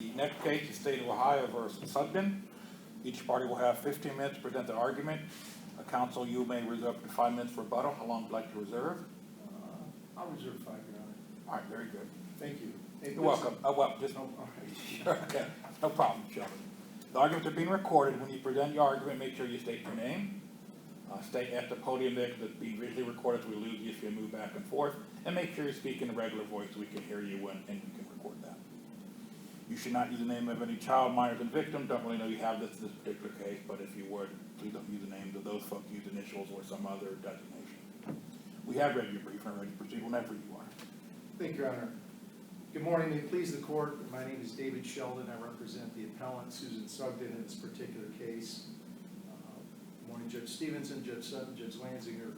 The next case is State of Ohio versus Sugden. Each party will have 15 minutes to present the argument. Counsel, you may reserve up to 5 minutes for rebuttal. How long would you like to reserve? I'll reserve 5, Your Honor. All right, very good. Thank you. Hey, You're welcome. Sure, okay. No problem, Sheldon. The arguments are being recorded. When you present your argument, make sure you state your name. Stay at the podium there because it's being visually recorded, so we lose you if you move back and forth. And make sure you speak in a regular voice so we can hear you and you can record that. You should not use the name of any child, minors, and victims. Don't really know you have this in this particular case, but if you would, please don't use the names of those folks. Use initials or some other designation. We have read your brief and are ready to proceed whenever you are. Thank you, Your Honor. Good morning. May it please the court. My name is David Sheldon. I represent the appellant, Susan Sugden, in this particular case. Good morning, Judge Stevenson, Judge Sutton, Judge Lanzinger.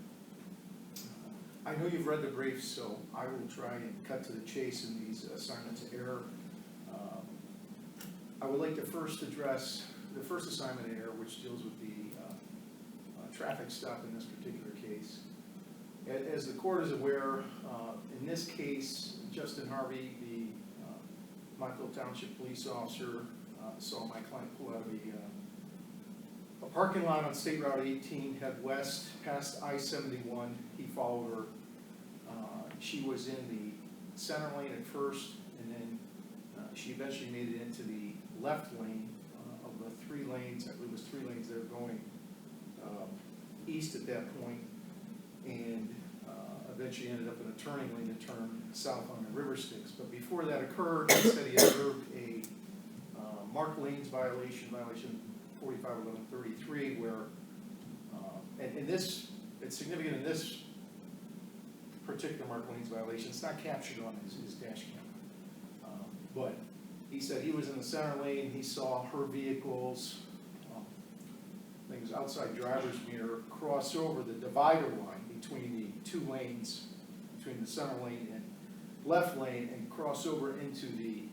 I know you've read the briefs, so I will try and cut to the chase in these assignments of error. I would like to first address the first assignment of error, which deals with the traffic stop in this particular case. As the court is aware, in this case, Justin Harvey, the Montville Township police officer, saw my client pull out of a parking lot on State Route 18, head west past I-71. He followed her. She was in the center lane at first, and then she eventually made it into the left lane of the 3 lanes. I believe it was 3 lanes there going east at that point, and eventually ended up in a turning lane to turn south on the River Styx. But before that occurred, he said he observed a marked lanes violation 451133, where, and this, it's significant in this particular marked lanes violation. It's not captured on his dash cam. But he said he was in the center lane. He saw her vehicles, things outside driver's mirror, cross over the divider line between the 2 lanes, between the center lane and left lane, and cross over into the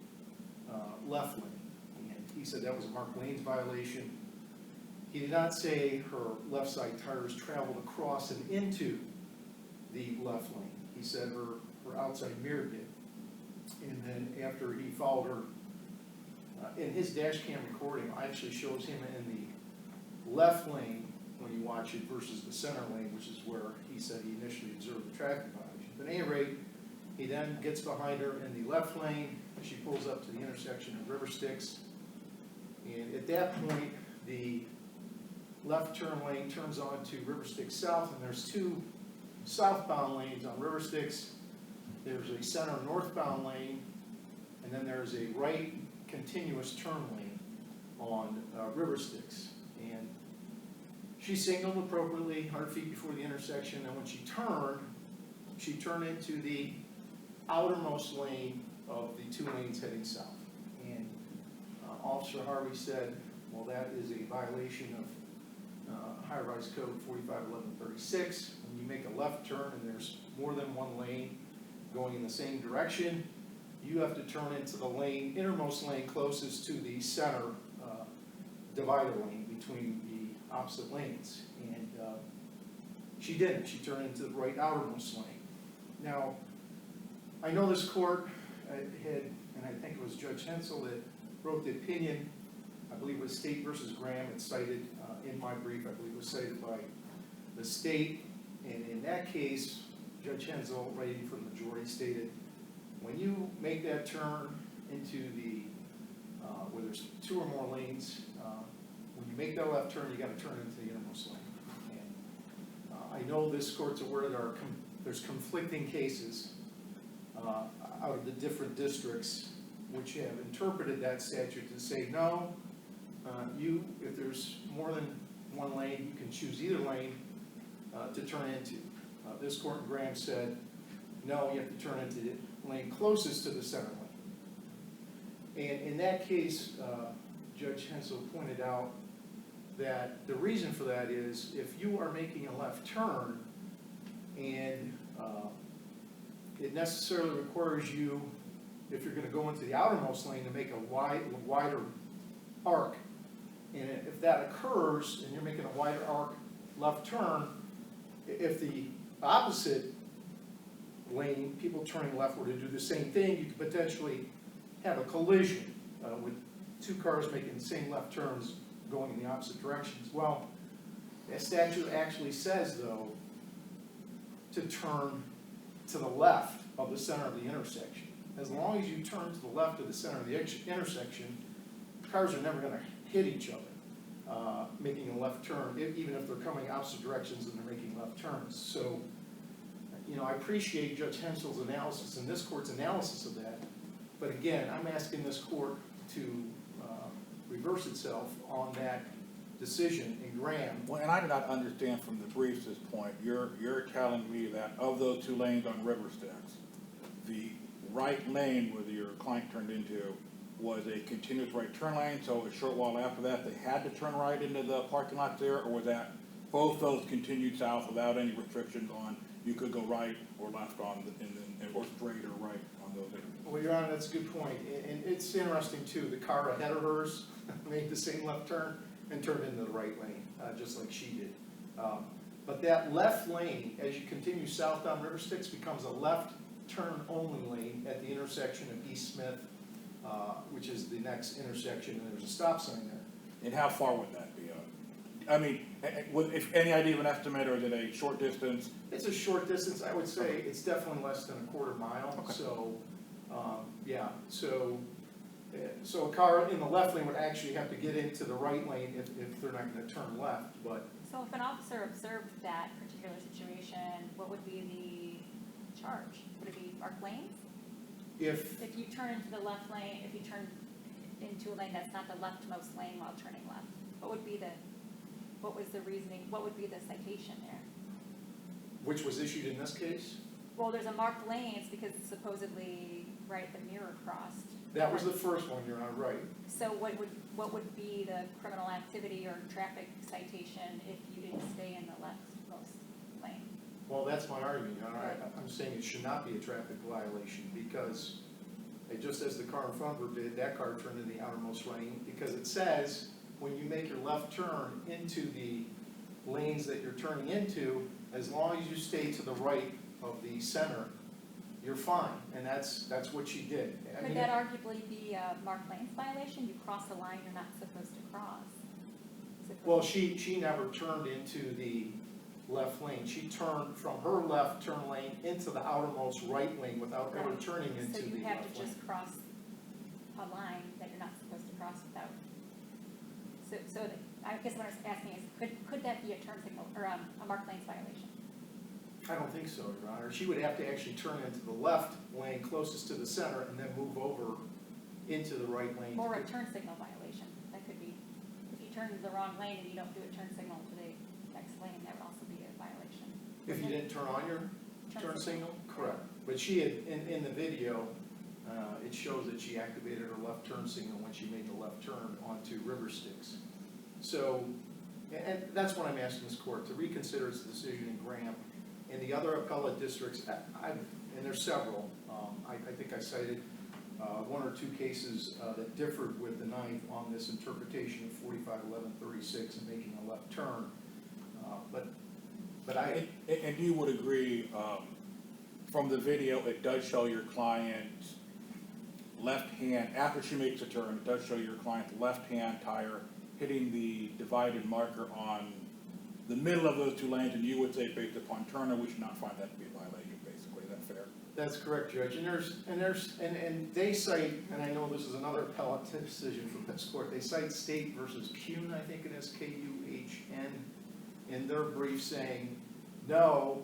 left lane. And he said that was a marked lanes violation. He did not say her left side tires traveled across and into the left lane. He said her outside mirror did. And then after he followed her, in his dash cam recording, actually shows him in the left lane when you watch it versus the center lane, which is where he said he initially observed the traffic violation. But at any rate, he then gets behind her in the left lane. She pulls up to the intersection of River Styx. And at that point, the left turn lane turns on to River Styx South, and there's 2 southbound lanes on River Styx. There's a center northbound lane, and then there's a right continuous turn lane on River Styx. And she signaled appropriately 100 feet before the intersection, and when she turned into the outermost lane of the 2 lanes heading south. And Officer Harvey said, well, that is a violation of High-Rise Code 451136. When you make a left turn and there's more than 1 lane going in the same direction, you have to turn into the lane, innermost lane closest to the center divider lane between the opposite lanes. And she didn't. She turned into the right outermost lane. Now, I know this court had, and I think it was Judge Hensel that wrote the opinion. I believe it was State versus Graham. It's cited in my brief. I believe it was cited by the state. And in that case, Judge Hensel, writing for the majority, stated, when you make that turn into the, where there's 2 or more lanes, when you make that left turn, you got to turn into the innermost lane. And I know this court's aware there's conflicting cases out of the different districts which have interpreted that statute to say, no, if there's more than 1 lane, you can choose either lane to turn into. This court in Graham said, no, you have to turn into the lane closest to the center lane. And in that case, Judge Hensel pointed out that the reason for that is if you are making a left turn and it necessarily requires you, if you're going to go into the outermost lane, to make a wider arc. And if that occurs and you're making a wider arc left turn, if the opposite lane, people turning left, were to do the same thing, you could potentially have a collision. with two cars making the same left turns going in the opposite directions. Well, that statute actually says, though, to turn to the left of the center of the intersection. As long as you turn to the left of the center of the intersection, cars are never gonna hit each other, making a left turn, even if they're coming opposite directions and they're making left turns. So, I appreciate Judge Hensel's analysis and this court's analysis of that, but again, I'm asking this court to reverse itself on that decision in Graham. Well, and I do not understand from the briefs this point, you're telling me that of those two lanes on River Styx, the right lane where your client turned into was a continuous right turn lane, so a short while after that, they had to turn right into the parking lot there, or was that both those continued south without any restrictions on, you could go right or left on, or straight or right on those areas? Well, Your Honor, that's a good point, and it's interesting too, the car ahead of hers made the same left turn and turned into the right lane, just like she did. But that left lane, as you continue south on River Styx, becomes a left turn only lane at the intersection of East Smith, which is the next intersection, and there's a stop sign there. And how far would that be? I mean, if any idea of an estimate, or is it a short distance? It's a short distance, I would say. It's definitely less than a quarter mile. Okay. So, yeah, so a car in the left lane would actually have to get into the right lane if they're not gonna turn left, but. So if an officer observed that particular situation, what would be the charge? Would it be marked lanes? If If you turn into the left lane, if you turn into a lane that's not the leftmost lane while turning left, what was the reasoning, what would be the citation there? which was issued in this case, Well, there's a marked lanes because it's supposedly, right, the mirror crossed. that was the first one, You're not right. So what would be the criminal activity or traffic citation if you didn't stay in the leftmost lane? Well, that's my argument, Your Honor. I'm saying it should not be a traffic violation because just as the car in front of her did, that car turned in the outermost lane because it says when you make your left turn into the lanes that you're turning into, as long as you stay to the right of the center, you're fine, and that's what she did. I Could mean, that arguably be a marked lanes violation? You cross a line you're not supposed to cross. Well, she never turned into the left lane. She turned from her left turn lane into the outermost right lane without ever Right. turning into the left lane. So you have to just cross a line that you're not supposed to cross without. So I guess what I was asking is, could that be a turn signal, or a marked lanes violation? I don't think so, Your Honor. She would have to actually turn into the left lane closest to the center and then move over into the right lane. Or a turn signal violation, that could be, if you turn to the wrong lane and you don't do a turn signal to the next lane, that would also be a violation. If you didn't turn on your turn signal? Correct. But she had, in the video, it shows that she activated her left turn signal when she made the left turn onto River Styx. So, and that's what I'm asking this court, to reconsider its decision in Graham. In the other appellate districts, and there's several, I think I cited one or two cases that differed with the ninth on this interpretation of 451136 and making a left turn. But I... And you would agree, from the video, it does show your client's left hand, after she makes a turn, it does show your client's left hand tire hitting the divided marker on the middle of those two lanes, and you would say, based upon Turner, we should not find that to be a violation, basically. Is that fair? That's correct, Judge. And they cite, and I know this is another appellate decision from this court, they cite State versus Kuhn, I think it is, Kuhn, in their brief saying, no,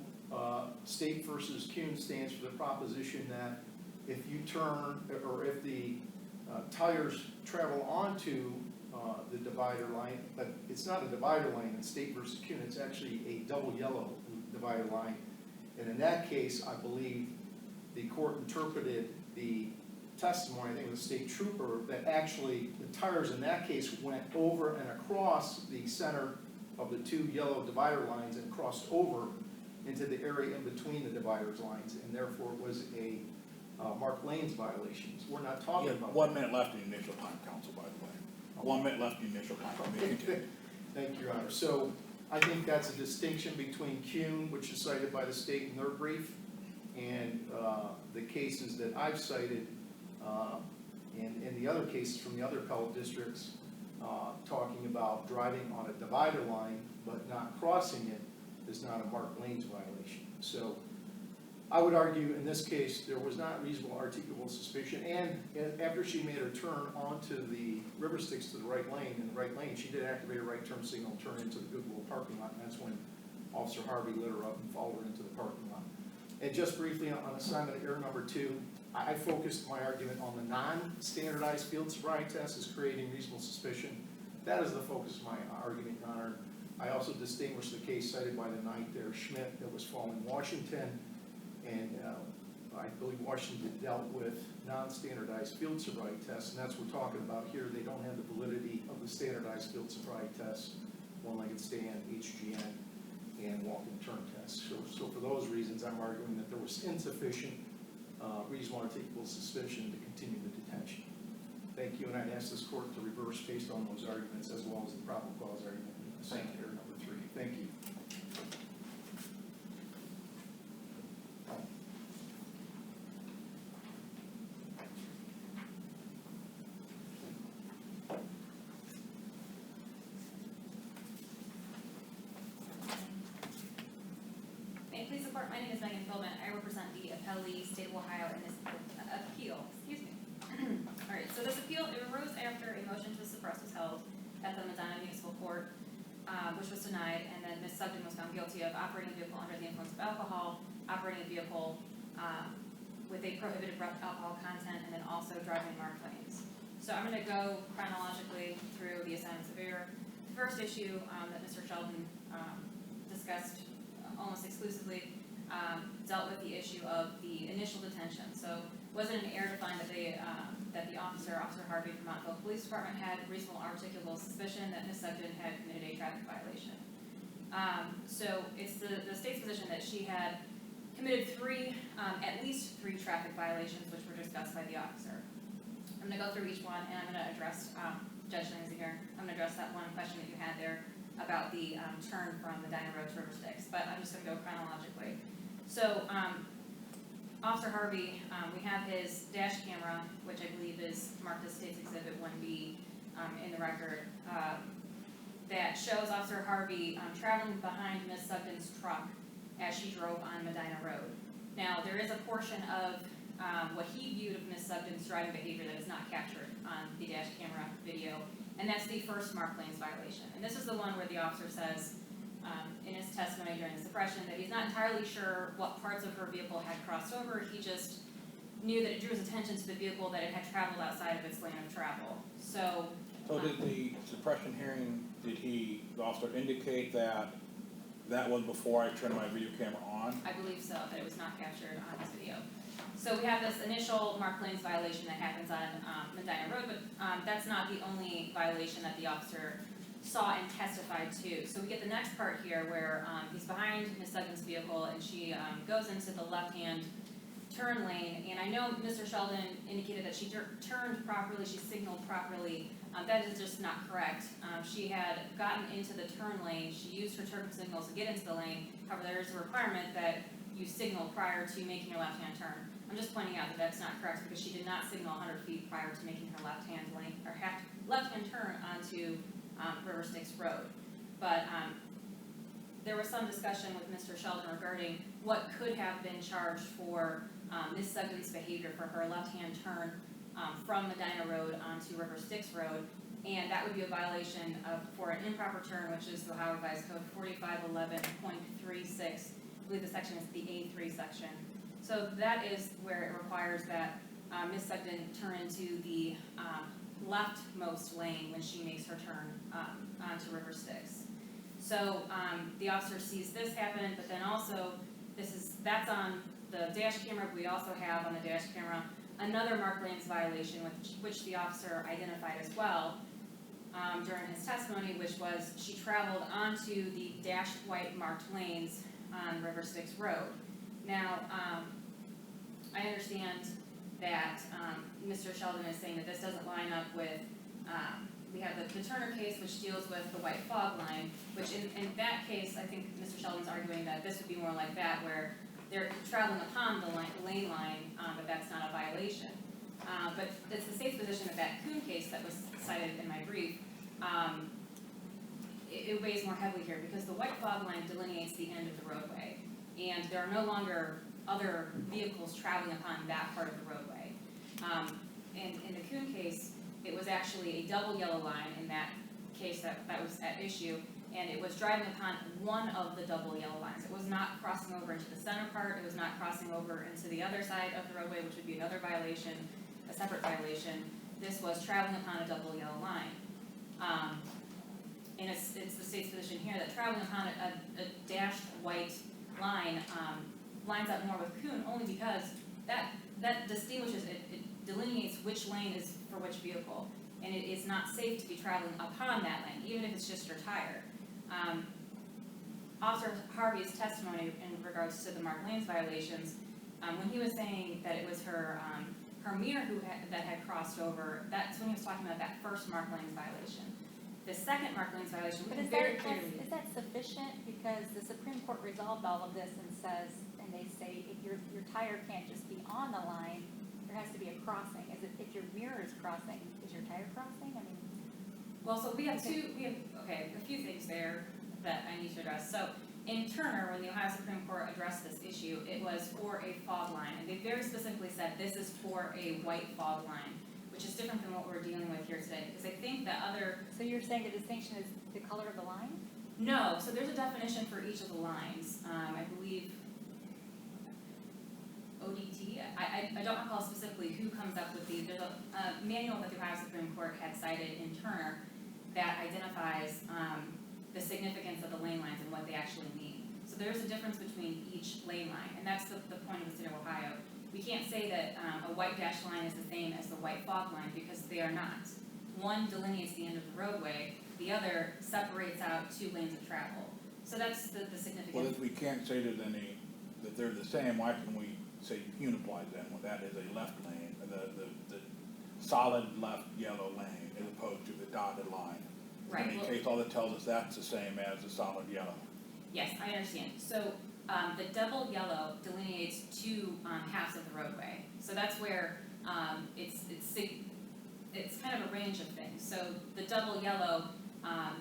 State versus Kuhn stands for the proposition that if you turn, or if the tires travel onto the divider line, but it's not a divider line in State versus Kuhn, it's actually a double yellow divider line. And in that case, I believe the court interpreted the testimony, I think it was a state trooper, that actually the tires in that case went over and across the center of the two yellow divider lines and crossed over into the area in between the dividers lines, and therefore was a marked lanes violations. We're not talking about 1 minute left in the initial time, counsel, by the way. 1 minute left in the initial time. Thank you, Your Honor. So I think that's a distinction between Kuhn, which is cited by the state in their brief, and the cases that I've cited And the other cases from the other appellate districts, talking about driving on a divider line but not crossing it is not a marked lanes violation. So I would argue in this case, there was not reasonable articulable suspicion, and after she made her turn onto the river sticks to the right lane, in the right lane, she did activate a right turn signal and turn into the Goodwill parking lot, and that's when Officer Harvey lit her up and followed her into the parking lot. And just briefly on assignment of error number 2, I focused my argument on the non-standardized field sobriety test as creating reasonable suspicion. That is the focus of my argument, Your Honor. I also distinguished the case cited by the Ninth there, Schmidt, that was following Washington. And I believe Washington dealt with non-standardized field sobriety tests, and that's what we're talking about here. They don't have the validity of the standardized field sobriety tests, one-legged stand, HGN, and walk-in turn tests. So for those reasons, I'm arguing that there was insufficient reasonable articulable suspicion to continue the detention. Thank you, and I'd ask this court to reverse based on those arguments as well as the probable cause argument in assignment error number 3. Thank you. My name is Megan Philbin. I represent the appellee, State of Ohio, in this appeal. Excuse me. All right, so this appeal, it arose after a motion to suppress was held at the Medina Municipal Court, which was denied, and then Ms. Sugden was found guilty of operating a vehicle under the influence of alcohol, operating a vehicle with a prohibited alcohol content, and then also driving marked lanes. So I'm going to go chronologically through the assignments of error. The first issue that Mr. Sheldon discussed almost exclusively dealt with the issue of the initial detention. So was it an error to find that the officer Harvey from Montville Police Department, had reasonable articulable suspicion that Ms. Sugden had committed a traffic violation? So it's the state's position that she had committed at least three traffic violations, which were discussed by the officer. I'm going to go through each one, and I'm going to address, Judge Lindsay here, I'm going to address that one question that you had there about the turn from Medina Road to River Styx, but I'm just going to go chronologically. So Officer Harvey, we have his dash camera, which I believe is marked as State's Exhibit 1B in the record, that shows Officer Harvey traveling behind Ms. Sugden's truck as she drove on Medina Road. Now, there is a portion of what he viewed of Ms. Sugden's driving behavior that is not captured on the dash camera video, and that's the first marked lanes violation. And this is the one where the officer says in his testimony during the suppression that he's not entirely sure what parts of her vehicle had crossed over. He just knew that it drew his attention to the vehicle, that it had traveled outside of its lane of travel. So did the suppression hearing, did the officer indicate that was before I turned my video camera on? I believe so, that it was not captured on his video. So we have this initial marked lanes violation that happens on Medina Road, but that's not the only violation that the officer saw and testified to. So we get the next part here where he's behind Ms. Sugden's vehicle, and she goes into the left-hand turn lane. And I know Mr. Sheldon indicated that she turned properly, she signaled properly. That is just not correct. She had gotten into the turn lane, she used her turn signals to get into the lane. However, there is a requirement that you signal prior to making your left-hand turn. I'm just pointing out that that's not correct because she did not signal 100 feet prior to making her left-hand lane or left-hand turn onto River Styx Road. But there was some discussion with Mr. Sheldon regarding what could have been charged for Ms. Sugden's behavior for her left-hand turn from Medina Road onto River Styx Road, and that would be a violation for an improper turn, which is the Ohio Revised Code 4511.36. I believe the section is the A3 section. So that is where it requires that Ms. Sugden turn into the leftmost lane when she makes her turn onto River Styx. So the officer sees this happen, but then also that's on the dash camera. We also have on the dash camera another marked lanes violation, which the officer identified as well during his testimony, which was she traveled onto the dashed white marked lanes on River Styx Road. Now, I understand that Mr. Sheldon is saying that this doesn't line up with, we have the Turner case, which deals with the white fog line, which in that case, I think Mr. Sheldon's arguing that this would be more like that, where they're traveling upon the lane line, but that's not a violation. But it's the state's position that that Kuhn case that was cited in my brief, it weighs more heavily here because the white fog line delineates the end of the roadway, and there are no longer other vehicles traveling upon that part of the roadway. And in the Kuhn case, it was actually a double yellow line in that case that was at issue, and it was driving upon one of the double yellow lines. It was not crossing over into the center part, it was not crossing over into the other side of the roadway, which would be another violation, a separate violation. This was traveling upon a double yellow line. And it's the state's position here that traveling upon a dashed white line lines up more with Kuhn only because that distinguishes, it delineates which lane is for which vehicle. And it is not safe to be traveling upon that lane, even if it's just your tire. Officer Harvey's testimony in regards to the marked lanes violations, when he was saying that it was her mirror that had crossed over, that's when he was talking about that first marked lanes violation. The second marked lanes violation, we can very clearly. Is that sufficient? Because the Supreme Court resolved all of this and says, and they say, if your tire can't just be on the line, there has to be a crossing. Is it, if your mirror is crossing, is your tire crossing? I mean. Well, so we have a few things there that I need to address. So in Turner, when the Ohio Supreme Court addressed this issue, it was for a fog line, and they very specifically said this is for a white fog line, which is different than what we're dealing with here today, because I think that other. So you're saying the distinction is the color of the line? No, so there's a definition for each of the lines. I believe ODT, I don't recall specifically who comes up with these. There's a manual that the Ohio Supreme Court had cited in Turner that identifies the significance of the lane lines and what they actually mean. So there's a difference between each lane line, and that's the point of the state of Ohio. We can't say that a white dashed line is the same as the white fog line because they are not. One delineates the end of the roadway, the other separates out two lanes of travel. So that's the significance. Well, if we can't say that they're the same, why can we say Kuhn applies then? Well, that is a left lane, the solid left yellow lane as opposed to the dotted line. Right. In any case, all that tells us that's the same as the solid yellow. Yes, I understand. So the double yellow delineates two halves of the roadway. So that's where it's kind of a range of things. So the double yellow, I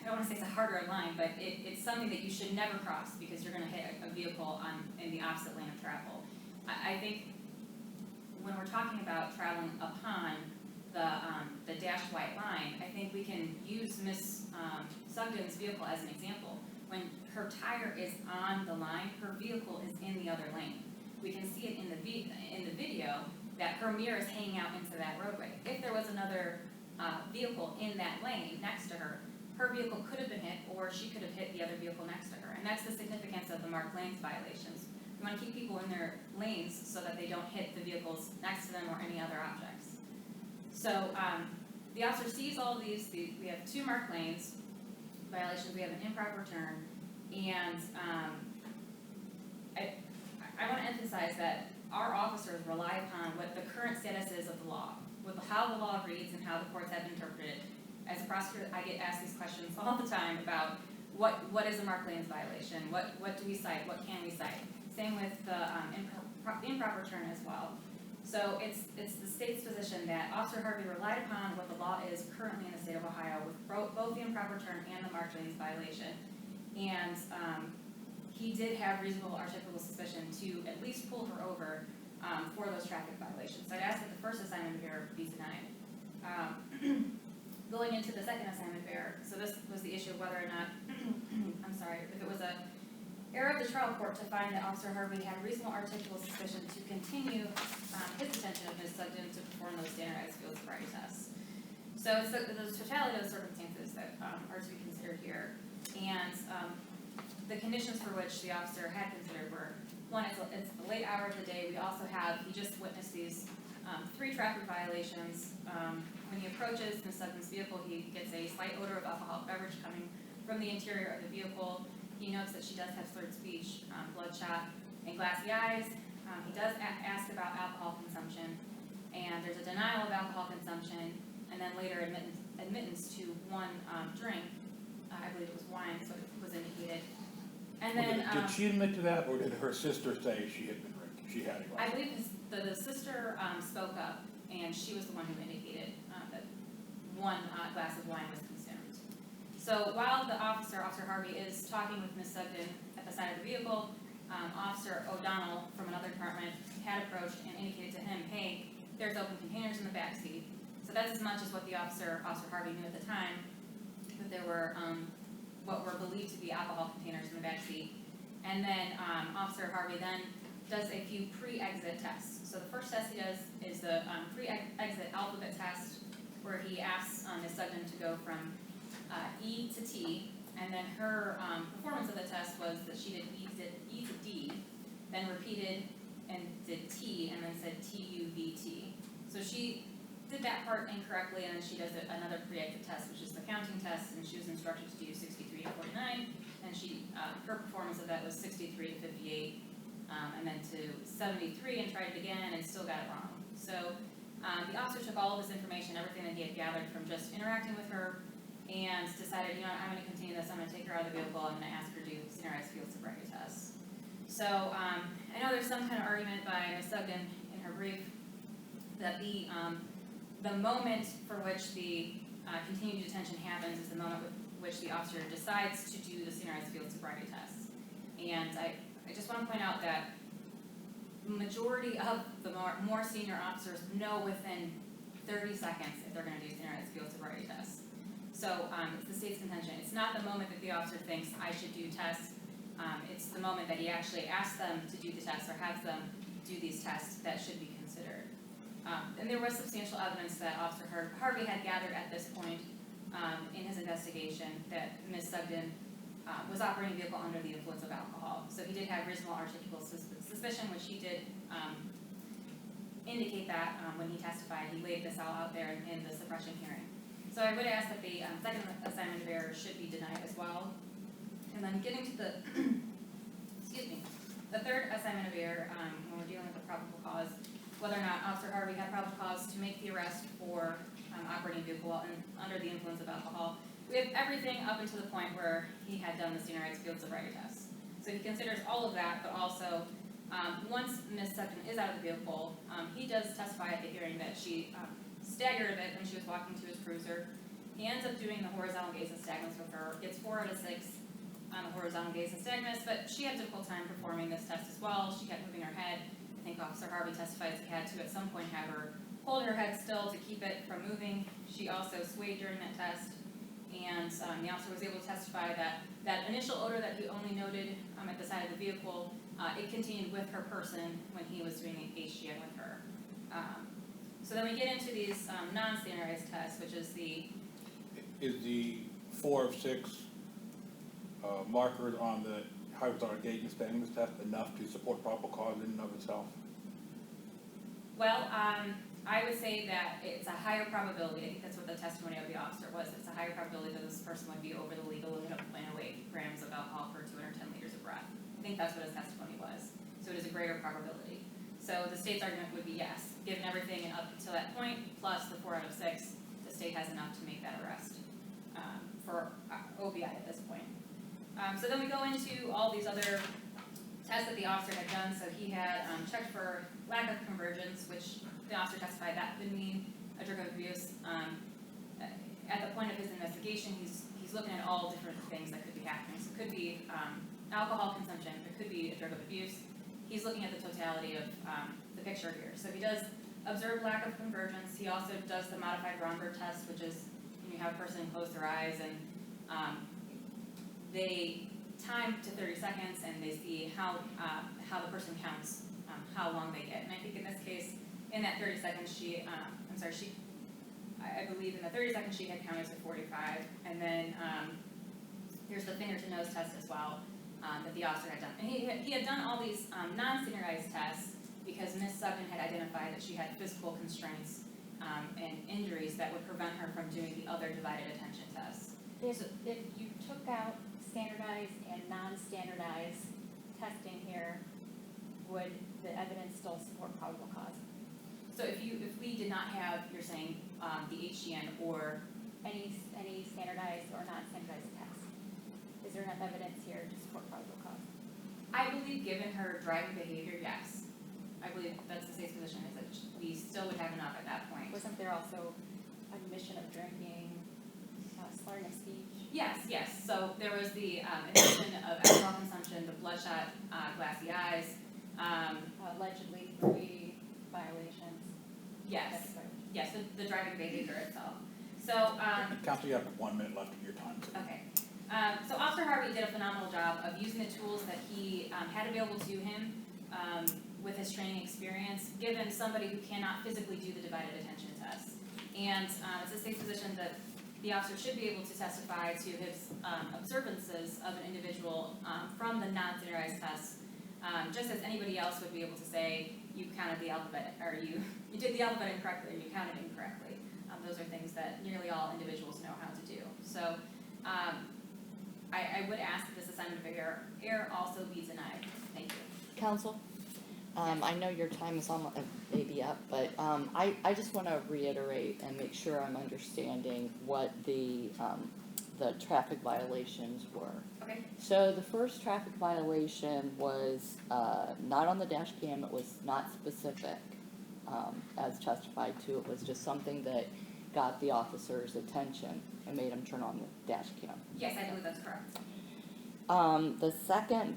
don't want to say it's a harder line, but it's something that you should never cross because you're going to hit a vehicle in the opposite lane of travel. I think when we're talking about traveling upon the dashed white line, I think we can use Miss Sugden's vehicle as an example. When her tire is on the line, her vehicle is in the other lane. We can see it in the video that her mirror is hanging out into that roadway. If there was another vehicle in that lane next to her, her vehicle could have been hit, or she could have hit the other vehicle next to her. And that's the significance of the marked lanes violations. We want to keep people in their lanes so that they don't hit the vehicles next to them or any other objects. So the officer sees all of these. We have two marked lanes violations. We have an improper turn, and I want to emphasize that our officers rely upon what the current status is of the law, with how the law reads and how the courts have interpreted it. As a prosecutor, I get asked these questions all the time about what is a marked lanes violation, what do we cite, what can we cite. Same with the improper turn as well. So it's the state's position that Officer Harvey relied upon what the law is currently in the state of Ohio with both the improper turn and the marked lanes violation. And he did have reasonable articulable suspicion to at least pull her over for those traffic violations. So I'd ask that the first assignment of error be denied. Going into the second assignment of error, so this was the issue of whether or not, if it was a error of the trial court to find that Officer Harvey had reasonable articulable suspicion to continue his attention of Ms. Sugden to perform those standardized field sobriety tests. So it's the totality of the circumstances that are to be considered here. And the conditions for which the officer had considered were, one, it's a late hour of the day. We also he just witnessed these 3 traffic violations. When he approaches Ms. Sugden's vehicle, he gets a slight odor of alcoholic beverage coming from the interior of the vehicle. He notes that she does have slurred speech, bloodshot, and glassy eyes. He does ask about alcohol consumption, and there's a denial of alcohol consumption, and then later admittance to one drink. I believe it was wine, so it was indicated. And then Did she admit to that, or did her sister say she had been drinking? She had a glass? I believe the sister, spoke up, and she was the one who indicated, that one, glass of wine was consumed. So while the Officer Harvey, is talking with Ms. Sugden at the side of the vehicle, Officer O'Donnell from another department had approached and indicated to him, hey, there's open containers in the back seat. So that's as much as what the Officer Harvey knew at the time, that there were, what were believed to be alcohol containers in the back seat. And then, Officer Harvey then does a few pre-exit tests. So the first test he does is the, pre-exit alphabet test, where he asks, Ms. Sugden to go from, E to T, and then her, performance of the test was that she did E to D, then repeated and did T, and then said T-U-V-T. So she did that part incorrectly, and then she does another pre-exit test, which is the counting test, and she was instructed to do 63 to 49, and she, her performance of that was 63 to 58, and then to 73, and tried it again, and still got it wrong. So, the officer took all of this information, everything that he had gathered from just interacting with her, and decided, you know, I'm gonna continue this, I'm gonna take her out of the vehicle, I'm gonna ask her to do standardized field sobriety tests. So, I know there's some kind of argument by Ms. Sugden in her brief that the moment for which the continued detention happens is the moment with which the officer decides to do the standardized field sobriety tests. And I just want to point out that majority of the more senior officers know within 30 seconds if they're going to do standardized field sobriety tests. So it's the state's contention. It's not the moment that the officer thinks I should do tests. It's the moment that he actually asks them to do the tests or has them do these tests that should be considered. And there was substantial evidence that Officer Harvey had gathered at this point in his investigation that Ms. Sugden was operating a vehicle under the influence of alcohol. So he did have reasonable articulable suspicion, which he did indicate that when he testified. He laid this all out there in the suppression hearing. So I would ask that the second assignment of error should be denied as well. And then getting to the, excuse me, the third assignment of error, when we're dealing with a probable cause, whether or not Officer Harvey had probable cause to make the arrest for operating a vehicle while under the influence of alcohol. We have everything up until the point where he had done the standardized field sobriety test. So he considers all of that, but also once Ms. Sugden is out of the vehicle, he does testify at the hearing that she staggered a bit when she was walking to his cruiser. He ends up doing the horizontal gaze and nystagmus with her, gets 4 out of 6 on the horizontal gaze and nystagmus, but she had a difficult time performing this test as well. She kept moving her head. I think Officer Harvey testified he had to at some point have her hold her head still to keep it from moving. She also swayed during that test, and the officer was able to testify that that initial odor that he only noted at the side of the vehicle, it continued with her person when he was doing the HGN with her. So then we get into these non-standardized tests, which is the 4 of 6 markers on the horizontal gaze and nystagmus test enough to support probable cause in and of itself? Well, I would say that it's a higher probability. I think that's what the testimony of the officer was. It's a higher probability that this person would be over the legal limit of 0.08 grams of alcohol per 210 liters of breath. I think that's what his testimony was. So it is a greater probability. So the state's argument would be yes, given everything up to that point, plus the 4 out of 6, the state has enough to make that arrest for OBI at this point. So then we go into all these other tests that the officer had done. So he had checked for lack of convergence, which the officer testified that could mean a drug abuse. At the point of his investigation, he's looking at all different things that could be happening. So it could be alcohol consumption, it could be a drug of abuse. He's looking at the totality of the picture here. So he does observe lack of convergence. He also does the modified Romberg test, which is when you have a person close their eyes and they time to 30 seconds and they see how the person counts, how long they get. And I think in this case, in that 30 seconds, I believe in the 30 seconds she had counted to 45. And then here's the finger to nose test as well that the officer had done. And he had done all these non-standardized tests because Ms. Sugden had identified that she had physical constraints and injuries that would prevent her from doing the other divided attention tests. If you took out standardized and non-standardized testing here, would the evidence still support probable cause? So if we did not have, you're saying, the HGN or Any standardized or non-standardized tests, is there enough evidence here to support probable cause? I believe given her driving behavior, yes. I believe that's the state's position, is that we still would have enough at that point. Wasn't there also admission of drinking, slurring of speech? Yes, so there was the admission of alcohol consumption, the bloodshot, glassy eyes, Allegedly 3 violations. yes, Traffic violations. yes, the driving behavior itself. So, Counsel, you have 1 minute left of your time. okay. So Officer Harvey did a phenomenal job of using the tools that he had available to him with his training experience, given somebody who cannot physically do the divided attention test. And it's the state's position that the officer should be able to testify to his observances of an individual from the non-standardized test, just as anybody else would be able to say, you counted the alphabet, or you did the alphabet incorrectly, or you counted incorrectly. Those are things that nearly all individuals know how to do. So I would ask that this assignment of error also be denied. Thank you. Counsel, I know your time is almost maybe up, but I just want to reiterate and make sure I'm understanding what the traffic violations were. Okay. So the first traffic violation was not on the dash cam. It was not specific, as testified to. It was just something that got the officer's attention and made him turn on the dash cam. Yes, I believe that's correct. The second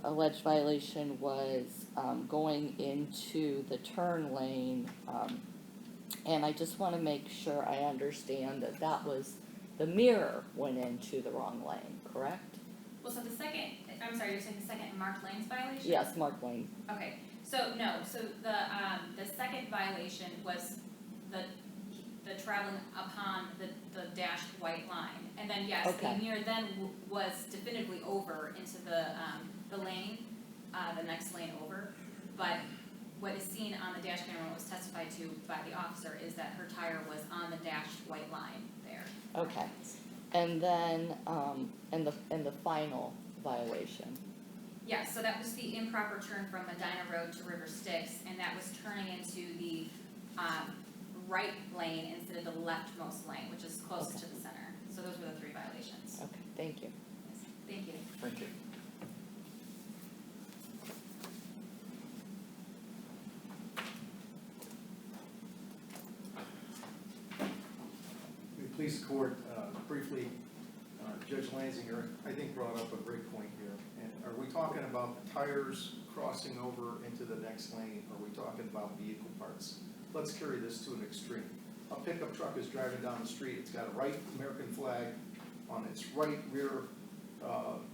alleged violation was going into the turn lane, and I just want to make sure I understand that that was the mirror went into the wrong lane, correct? Well, so the second, I'm sorry, you're saying the second marked lanes violation? Yes, Mark Lane. Okay, so no, so the second violation was the traveling upon the dashed white line. And then, yes, Okay. the mirror then was definitively over into the lane, the next lane over. But what is seen on the dash camera, what was testified to by the officer, is that her tire was on the dashed white line there. Okay, and then and the final violation. Yes, so that was the improper turn from Medina Road to River Styx, and that was turning into the right lane instead of the leftmost lane, which is closest to the center. So those were the 3 violations. Okay, thank you. Yes. Thank you. Thank you. We please the court, briefly, Judge Lanzinger, I think brought up a great point here. And are we talking about the tires crossing over into the next lane? Or are we talking about vehicle parts? Let's carry this to an extreme. A pickup truck is driving down the street, it's got a right American flag on its right rear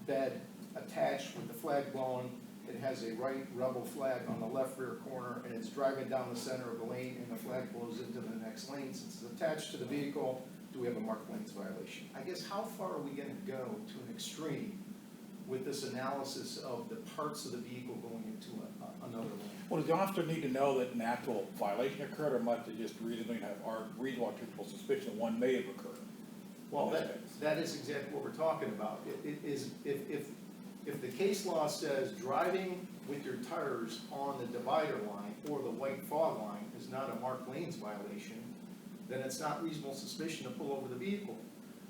bed attached with the flag blown. It has a right rebel flag on the left rear corner, and it's driving down the center of the lane, and the flag blows into the next lane. Since it's attached to the vehicle, do we have a marked lanes violation? I guess how far are we gonna go to an extreme with this analysis of the parts of the vehicle going into another lane? Well, does the officer need to know that an actual violation occurred, or must they just reasonably have, or reasonable articulable suspicion that one may have occurred? Well, that is exactly what we're talking about. It is, if the case law says driving with your tires on the divider line or the white fog line is not a marked lanes violation, then it's not reasonable suspicion to pull over the vehicle.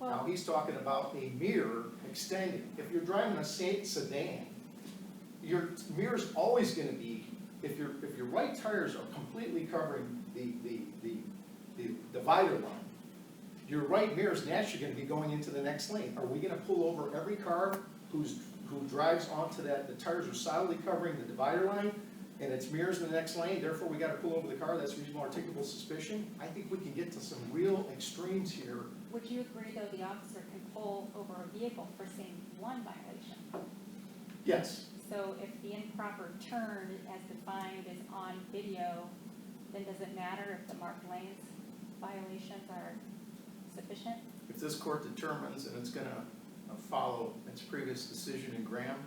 Now, he's talking about a mirror extending. If you're driving a sedan, your mirror's always gonna be, if your right tires are completely covering the divider line, your right mirror is naturally gonna be going into the next lane. Are we gonna pull over every car who drives onto that, the tires are solidly covering the divider line, and its mirrors in the next lane, therefore we gotta pull over the car, that's reasonable articulable suspicion? I think we can get to some real extremes here. Would you agree, though, the officer can pull over a vehicle for seeing one violation? Yes. So if the improper turn as defined is on video, then does it matter if the marked lanes violations are sufficient? If this court determines, and it's gonna follow its previous decision in Graham,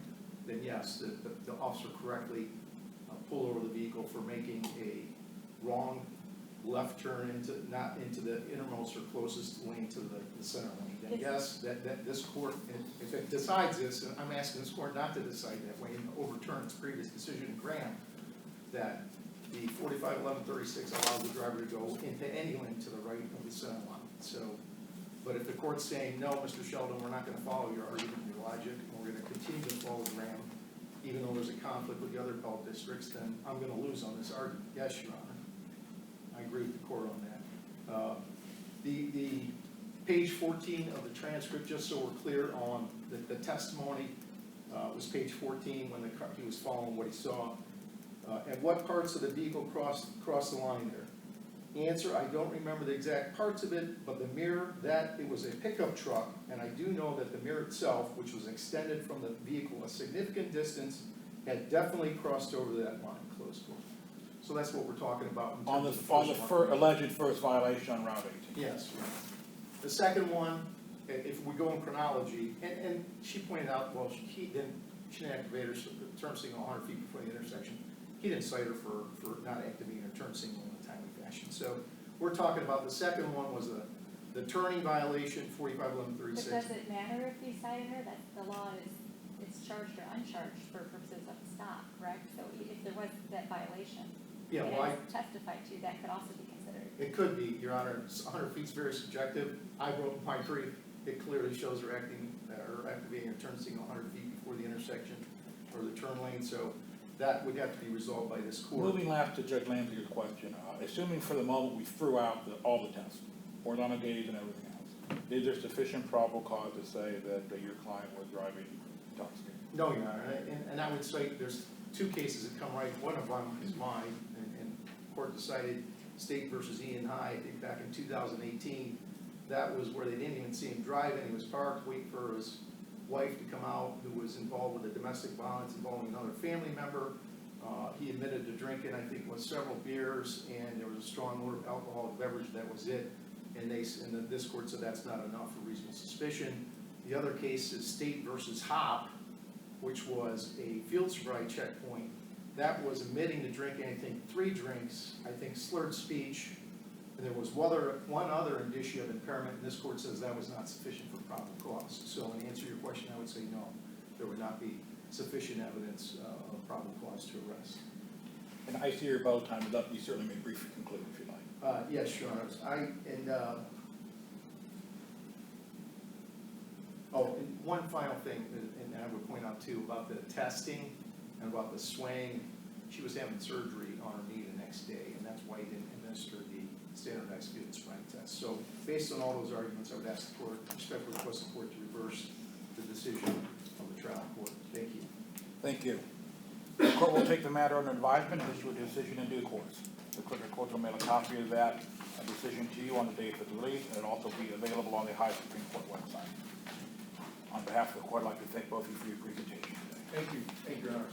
then yes, the officer correctly pulled over the vehicle for making a wrong left turn not into the innermost or closest lane to the center lane. Then yes, that this court, if it decides this, and I'm asking this court not to decide that way and overturn its previous decision in Graham, that the 451136 allows the driver to go into any lane to the right of the center line. So, but if the court's saying, no, Mr. Sheldon, we're not gonna follow your argument, your logic, and we're gonna continue to follow Graham, even though there's a conflict with the other appellate districts, then I'm gonna lose on this argument. Yes, Your Honor. I agree with the court on that. The page 14 of the transcript, just so we're clear on the testimony, was page 14 when he was following what he saw. At what parts of the vehicle crossed the line there? Answer, I don't remember the exact parts of it, but the mirror, it was a pickup truck, and I do know that the mirror itself, which was extended from the vehicle a significant distance, had definitely crossed over that line, close quote. So that's what we're talking about in On terms the, of on the first fir- one. alleged first violation on Route 18. Yes. The second one, if we go in chronology, and she pointed out, well, she didn't activate her turn signal 100 feet before the intersection. He didn't cite her for not activating her turn signal in a timely fashion. So we're talking about the second one was the turning violation, 451136. But does it matter if you cited her, that the law is charged or uncharged for purposes of the stop, correct? So if there was that violation, Yeah, and well, it was testified to, that could also be considered. it could be, Your Honor. 100 feet's very subjective. I wrote my brief. It clearly shows her activating her turn signal 100 feet before the intersection or the turn lane. So that would have to be resolved by this court. Moving last to Judge Lanzier's question, assuming for the moment we threw out all the tests, horizontal gaze and everything else, is there sufficient probable cause to say that your client was driving intoxicated? No, Your Honor, and I would say there's two cases that come right. One of them is mine, and court decided State versus Ian High, I think back in 2018. That was where they didn't even see him driving. He was parked, waiting for his wife to come out, who was involved with a domestic violence involving another family member. He admitted to drinking, I think, was several beers, and there was a strong odor of alcoholic beverage. That was it. And this court said that's not enough for reasonable suspicion. The other case is State versus Hop, which was a field sobriety checkpoint. That was admitting to drinking, I think, 3 drinks, I think slurred speech, and there was one other indicia of impairment, and this court says that was not sufficient for probable cause. So in answer to your question, I would say no, there would not be sufficient evidence of probable cause to arrest. And I see your bow time is up. You certainly may briefly conclude if you like. Yes, Your Honor. And one final thing, and I would point out too, about the testing and about the swaying. She was having surgery on her knee the next day, and that's why he didn't administer the standardized field sobriety test. So based on all those arguments, I would ask the court, respectfully request the court to reverse the decision of the trial court. Thank you. Thank you. The court will take the matter under advisement and issue a decision in due course. The clerk of court will mail a copy of that decision to you on the day of its release, and it'll also be available on the High Supreme Court website. On behalf of the court, I'd like to thank both of you for your presentation today. Thank you. Thank you, Your Honor.